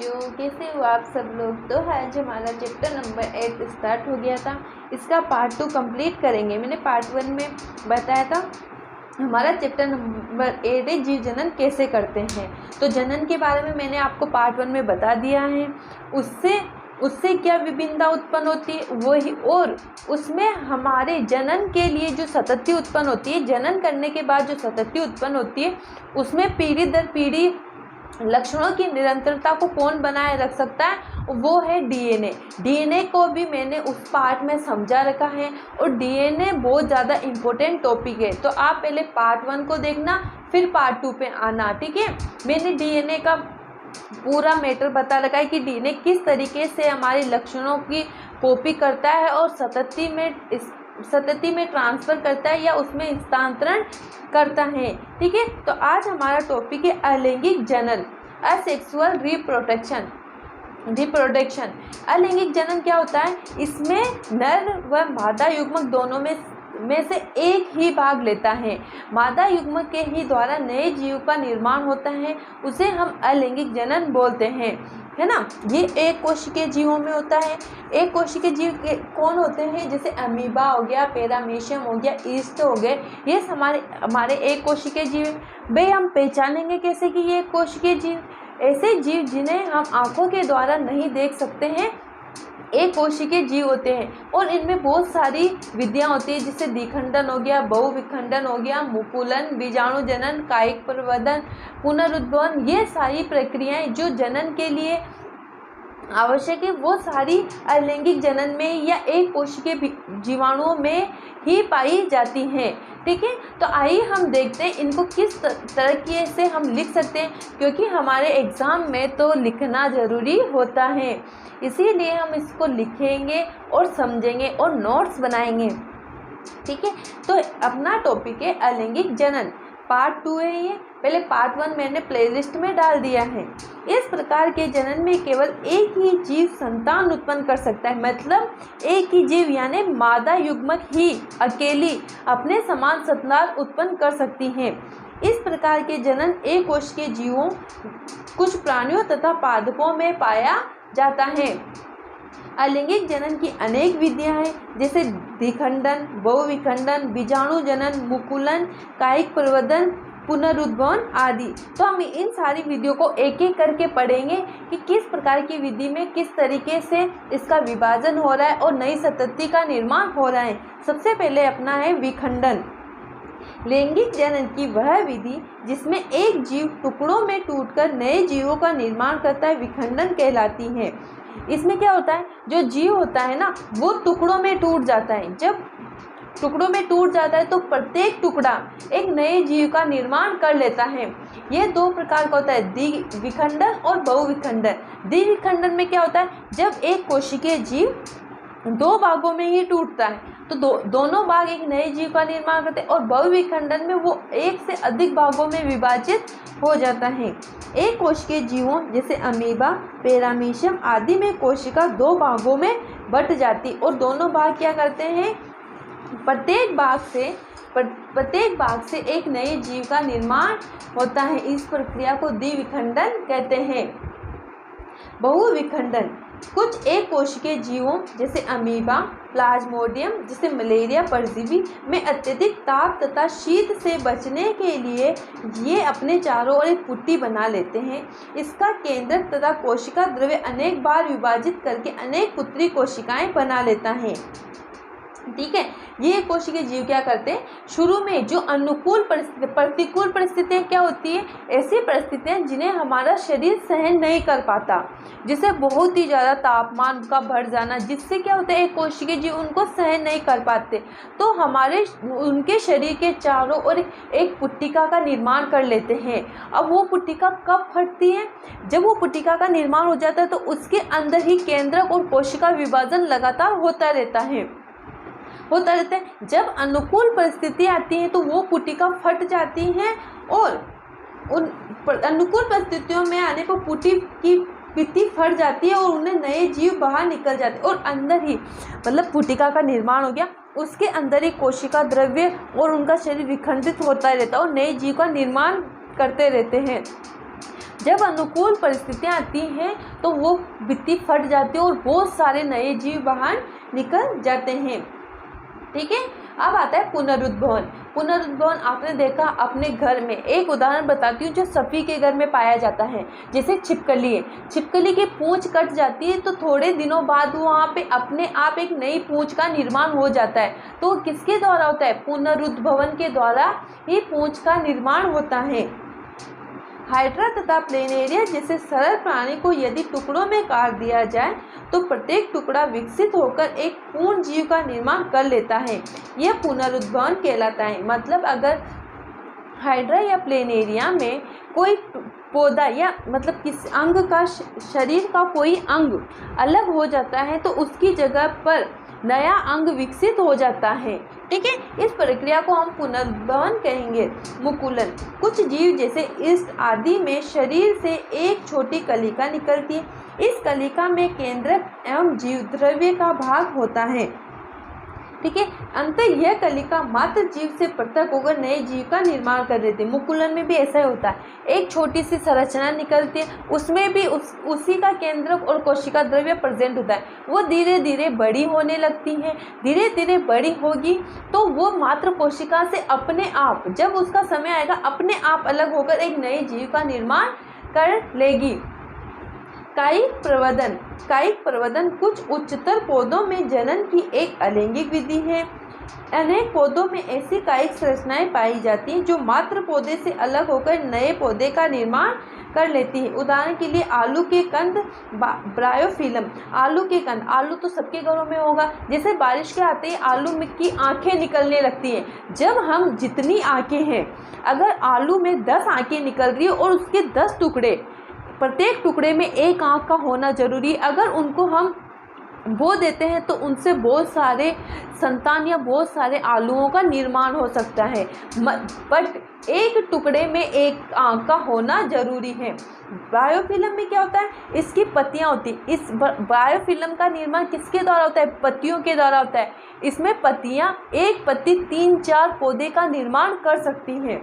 बच्चों, कैसे हो आप सब लोग। तो आज हमारा चैप्टर नंबर 8 स्टार्ट हो गया था। इसका पार्ट 2 कंप्लीट करेंगे। मैंने पार्ट 1 में बताया था हमारा चैप्टर नंबर 8 है जीव जनन कैसे करते हैं। तो जनन के बारे में मैंने आपको पार्ट 1 में बता दिया है। उससे क्या विभिन्नता उत्पन्न होती है वही, और उसमें हमारे जनन के लिए जो संतति उत्पन्न होती है, जनन करने के बाद जो संतति उत्पन्न होती है, उसमें पीढ़ी दर पीढ़ी लक्षणों की निरंतरता को कौन बनाए रख सकता है, वो है डीएनए। डीएनए को भी मैंने उस पार्ट में समझा रखा है, और डीएनए बहुत ज़्यादा इम्पोर्टेंट टॉपिक है। तो आप पहले पार्ट 1 को देखना, फिर पार्ट 2 पे आना, ठीक है। मैंने डीएनए का पूरा मैटर बता रखा है कि डीएनए किस तरीके से हमारे लक्षणों की कॉपी करता है और संतति में ट्रांसफ़र करता है या उसमें हस्तांतरण करता है, ठीक है। तो आज हमारा टॉपिक है अलैंगिक जनन, असेक्सुअल रिप्रोडक्शन। अलैंगिक जनन क्या होता है? इसमें नर व मादा युग्मक दोनों में से एक ही भाग लेता है। मादा युग्मक के ही द्वारा नए जीव का निर्माण होता है, उसे हम अलैंगिक जनन बोलते हैं, है ना। ये एक कोशिकीय जीवों में होता है। एक कोशिकीय जीव के कौन होते हैं? जैसे अमीबा हो गया, पैरामीशियम हो गया, ईस्ट हो गए, ये हमारे एक कोशिकीय जीव है। भाई हम पहचानेंगे कैसे कि ये एक कोशिकीय जीव? ऐसे जीव जिन्हें हम आंखों के द्वारा नहीं देख सकते हैं, एक कोशिकीय जीव होते हैं, और इनमें बहुत सारी विधियां होती है, जैसे द्विखंडन हो गया, बहुविखंडन हो गया, मुकुलन, बीजाणु जनन, कायिक प्रवर्धन, पुनरुद्भवन। ये सारी प्रक्रियाएं जो जनन के लिए आवश्यक है, वो सारी अलैंगिक जनन में या एक कोशिकीय जीवाणुओं में ही पाई जाती हैं, ठीक है। तो आइए हम देखते हैं इनको किस तरीके से हम लिख सकते हैं, क्योंकि हमारे एग्ज़ाम में तो लिखना ज़रूरी होता है, इसीलिए हम इसको लिखेंगे और समझेंगे और नोट्स बनाएंगे, ठीक है। तो अपना टॉपिक है अलैंगिक जनन, पार्ट 2 है ये। पहले पार्ट 1 मैंने प्लेलिस्ट में डाल दिया है। इस प्रकार के जनन में केवल एक ही जीव संतान उत्पन्न कर सकता है, मतलब एक ही जीव यानी मादा युग्मक ही अकेली अपने समान संतान उत्पन्न कर सकती है। इस प्रकार के जनन एक कोशिकीय जीवों, कुछ प्राणियों तथा पादपों में पाया जाता है। अलैंगिक जनन की अनेक विधियां हैं, जैसे द्विखंडन, बहुविखंडन, बीजाणु जनन, मुकुलन, कायिक प्रवर्धन, पुनरुद्भवन आदि। तो हम इन सारी विधियों को एक एक करके पढ़ेंगे कि किस प्रकार की विधि में किस तरीके से इसका विभाजन हो रहा है और नई संतति का निर्माण हो रहा है। सबसे पहले अपना है विखंडन। लैंगिक जनन की वह विधि जिसमें एक जीव टुकड़ों में टूटकर नए जीवों का निर्माण करता है, विखंडन कहलाती है। इसमें क्या होता है, जो जीव होता है ना, वो टुकड़ों में टूट जाता है। जब टुकड़ों में टूट जाता है तो प्रत्येक टुकड़ा एक नए जीव का निर्माण कर लेता है। ये दो प्रकार का होता है, द्विविखंडन और बहुविखंडन। द्विविखंडन में क्या होता है, जब एक कोशिकीय जीव दो भागों में ही टूटता है तो दोनों भाग एक नए जीव का निर्माण करते हैं, और बहुविखंडन में वो एक से अधिक भागों में विभाजित हो जाता है। एक कोशिकीय जीवों जैसे अमीबा, पैरामीशियम आदि में कोशिका दो भागों में बट जाती, और दोनों भाग क्या करते हैं, प्रत्येक भाग से एक नए जीव का निर्माण होता है। इस प्रक्रिया को द्विविखंडन कहते हैं। बहुविखंडन, कुछ एक कोशिकीय जीवों जैसे अमीबा, प्लाज्मोडियम जैसे मलेरिया परजीवी में अत्यधिक ताप तथा शीत से बचने के लिए ये अपने चारों ओर एक पुट्टी बना लेते हैं। इसका केंद्रक तथा कोशिका द्रव्य अनेक बार विभाजित करके अनेक पुत्री कोशिकाएं बना लेता है, ठीक है। ये कोशिकीय जीव क्या करते हैं, शुरू में जो प्रतिकूल परिस्थितियाँ क्या होती है, ऐसी परिस्थितियाँ जिन्हें हमारा शरीर सहन नहीं कर पाता, जिसे बहुत ही ज़्यादा तापमान का बढ़ जाना, जिससे क्या होता है एक कोशिकीय जीव उनको सहन नहीं कर पाते, तो उनके शरीर के चारों ओर एक पुट्टिका का निर्माण कर लेते हैं। अब वो पुट्टिका कब फटती है, जब वो पुट्टिका का निर्माण हो जाता है तो उसके अंदर ही केंद्रक और कोशिका विभाजन लगातार होता रहता है। जब अनुकूल परिस्थिति आती है तो वो पुट्टिका फट जाती हैं, और उन अनुकूल परिस्थितियों में आने पर पुट्टी की भित्ति फट जाती है और उन्हें नए जीव बाहर निकल जाते हैं, और अंदर ही मतलब पुट्टिका का निर्माण हो गया, उसके अंदर ही कोशिका द्रव्य और उनका शरीर विखंडित होता रहता है और नए जीव का निर्माण करते रहते हैं। जब अनुकूल परिस्थितियाँ आती हैं तो वो भित्ति फट जाती है और बहुत सारे नए जीव बाहर निकल जाते हैं। ठीक है, अब आता है पुनरुद्भवन। पुनरुद्भवन आपने देखा अपने घर में, एक उदाहरण बताती हूँ जो सभी के घर में पाया जाता है, जैसे छिपकली है। छिपकली की पूंछ कट जाती है तो थोड़े दिनों बाद वहाँ पे अपने आप एक नई पूंछ का निर्माण हो जाता है। तो किसके द्वारा होता है? पुनरुद्भवन के द्वारा ही पूंछ का निर्माण होता है। हाइड्रा तथा प्लेनेरिया जैसे सरल प्राणी को यदि टुकड़ों में काट दिया जाए तो प्रत्येक टुकड़ा विकसित होकर एक पूर्ण जीव का निर्माण कर लेता है। यह पुनरुद्भवन कहलाता है। मतलब अगर हाइड्रा या प्लेनेरिया में कोई पौधा या मतलब किसी अंग का, शरीर का कोई अंग अलग हो जाता है तो उसकी जगह पर नया अंग विकसित हो जाता है। ठीक है, इस प्रक्रिया को हम पुनरुद्भवन कहेंगे। मुकुलन, कुछ जीव जैसे ईस्ट आदि में शरीर से एक छोटी कलिका निकलती है। इस कलिका में केंद्रक एवं जीव द्रव्य का भाग होता है। ठीक है, अंततः यह कलिका मात्र जीव से पृथक होकर नए जीव का निर्माण कर देती है। मुकुलन में भी ऐसा ही होता है, एक छोटी सी संरचना निकलती है, उसमें भी उसी का केंद्रक और कोशिका द्रव्य प्रेजेंट होता है। वो धीरे धीरे बड़ी होने लगती है, धीरे धीरे बड़ी होगी तो वो मात्र कोशिका से अपने आप, जब उसका समय आएगा, अपने आप अलग होकर एक नए जीव का निर्माण कर लेगी। कायिक प्रवर्धन, कायिक प्रवर्धन कुछ उच्चतर पौधों में जनन की एक अलैंगिक विधि है। अनेक पौधों में ऐसी कायिक संरचनाएं पाई जाती हैं जो मात्र पौधे से अलग होकर नए पौधे का निर्माण कर लेती है। उदाहरण के लिए आलू के कंद, ब्रायोफिलम। आलू के कंद, आलू तो सबके घरों में होगा। जैसे बारिश के आते ही आलू की आंखें निकलने लगती हैं। जब हम जितनी आंखें हैं, अगर आलू में 10 आंखें निकल रही है और उसके 10 टुकड़े, प्रत्येक टुकड़े में एक आँख का होना जरूरी है। अगर उनको हम बो देते हैं तो उनसे बहुत सारे संतान या बहुत सारे आलूओं का निर्माण हो सकता है। बट एक टुकड़े में एक आँख का होना जरूरी है। बायोफिल्म में क्या होता है? इसकी पत्तियां होती है। इस बायोफिल्म का निर्माण किसके द्वारा होता है? पत्तियों के द्वारा होता है। इसमें पत्तियां, एक पत्ती 3-4 पौधे का निर्माण कर सकती हैं।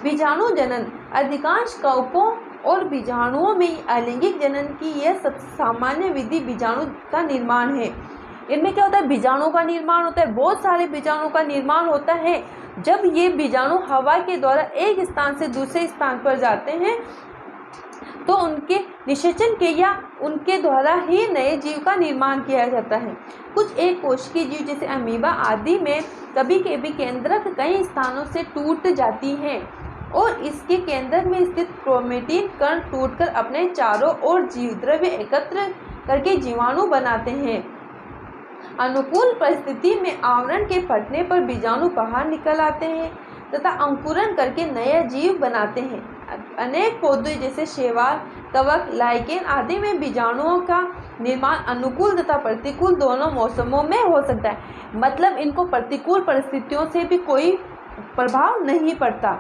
बीजाणु जनन, अधिकांश कवकों और बीजाणुओं में अलैंगिक जनन की यह सबसे सामान्य विधि बीजाणु का निर्माण है। इनमें क्या होता है? बीजाणुओं का निर्माण होता है, बहुत सारे बीजाणुओं का निर्माण होता है। जब ये बीजाणु हवा के द्वारा एक स्थान से दूसरे स्थान पर जाते हैं तो उनके निषेचन के या उनके द्वारा ही नए जीव का निर्माण किया जाता है। कुछ एक कोशिकीय जीव जैसे अमीबा आदि में कभी कभी केंद्रक कई स्थानों से टूट जाती हैं और इसके केंद्र में स्थित क्रोमेटिन कण टूटकर अपने चारों ओर जीव द्रव्य एकत्र करके जीवाणु बनाते हैं। अनुकूल परिस्थिति में आवरण के फटने पर बीजाणु बाहर निकल आते हैं तथा अंकुरन करके नया जीव बनाते हैं। अनेक पौधे जैसे शैवाल, कवक, लाइकेन आदि में बीजाणुओं का निर्माण अनुकूल तथा प्रतिकूल दोनों मौसमों में हो सकता है। मतलब इनको प्रतिकूल परिस्थितियों से भी कोई प्रभाव नहीं पड़ता।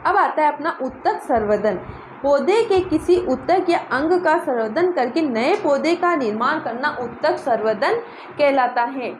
अब आता है अपना उत्तक संवर्धन। पौधे के किसी उत्तक या अंग का संवर्धन करके नए पौधे का निर्माण करना उत्तक संवर्धन कहलाता है।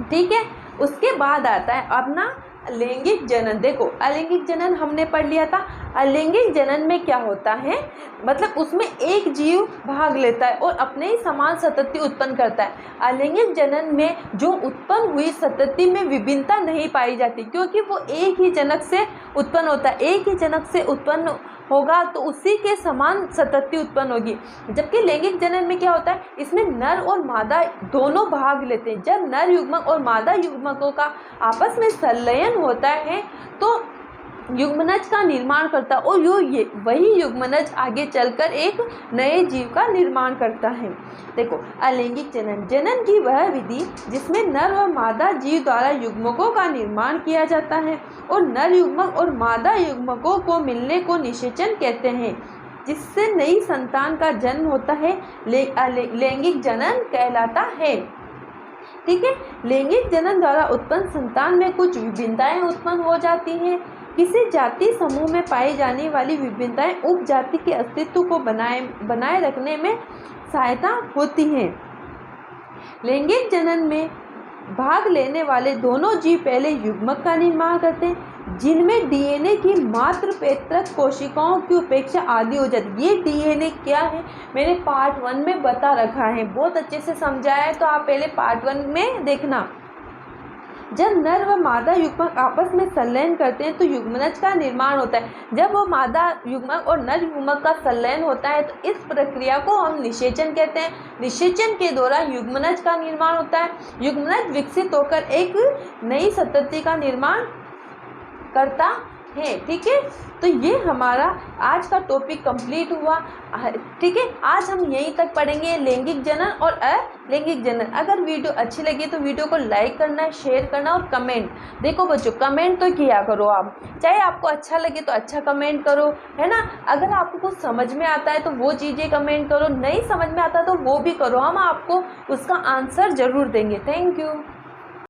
ठीक है, उसके बाद आता है अपना अलैंगिक जनन। देखो, अलैंगिक जनन हमने पढ़ लिया था। अलैंगिक जनन में क्या होता है? मतलब उसमें एक जीव भाग लेता है और अपने ही समान संतति उत्पन्न करता है। अलैंगिक जनन में जो उत्पन्न हुई संतति में विभिन्नता नहीं पाई जाती, क्योंकि वो एक ही जनक से उत्पन्न होता है। एक ही जनक से उत्पन्न होगा तो उसी के समान संतति उत्पन्न होगी। जबकि लैंगिक जनन में क्या होता है? इसमें नर और मादा दोनों भाग लेते हैं। जब नर युग्मक और मादा युग्मकों का आपस में संलयन होता है तो युग्मनज का निर्माण करता है और वही युग्मनज आगे चलकर एक नए जीव का निर्माण करता है। देखो, अलैंगिक जनन, जनन की वह विधि जिसमें नर व मादा जीव द्वारा युग्मकों का निर्माण किया जाता है और नर युग्मक और मादा युग्मकों को मिलने को निषेचन कहते हैं, जिससे नई संतान का जन्म होता है। लैंगिक जनन कहलाता है। ठीक है, लैंगिक जनन द्वारा उत्पन्न संतान में कुछ विभिन्नताएं उत्पन्न हो जाती हैं। किसी जाति समूह में पाई जाने वाली विभिन्नताएं उपजाति के अस्तित्व को बनाए रखने में सहायता होती हैं। लैंगिक जनन में भाग लेने वाले दोनों जीव पहले युग्मक का निर्माण करते हैं, जिनमें डीएनए की मात्र पैतृक कोशिकाओं की उपेक्षा आदि हो जाती। ये डीएनए क्या है मैंने पार्ट 1 में बता रखा है, बहुत अच्छे से समझाया है, तो आप पहले पार्ट 1 में देखना। जब नर व मादा युग्मक आपस में संलयन करते हैं तो युग्मनज का निर्माण होता है। जब वो मादा युग्मक और नर युग्मक का संलयन होता है तो इस प्रक्रिया को हम निषेचन कहते हैं। निषेचन के दौरान युग्मनज का निर्माण होता है। युग्मनज विकसित होकर एक नई संतति का निर्माण करता है। ठीक है, तो ये हमारा आज का टॉपिक कंप्लीट हुआ। ठीक है, आज हम यहीं तक पढ़ेंगे लैंगिक जनन और अलैंगिक जनन। अगर वीडियो अच्छी लगी तो वीडियो को लाइक करना, शेयर करना और कमेंट, देखो बच्चों कमेंट तो किया करो आप, चाहे आपको अच्छा लगे तो अच्छा कमेंट करो, है ना। अगर आपको कुछ समझ में आता है तो वो चीज़ें कमेंट करो, नहीं समझ में आता तो वो भी करो, हम आपको उसका आंसर ज़रूर देंगे। Thank you.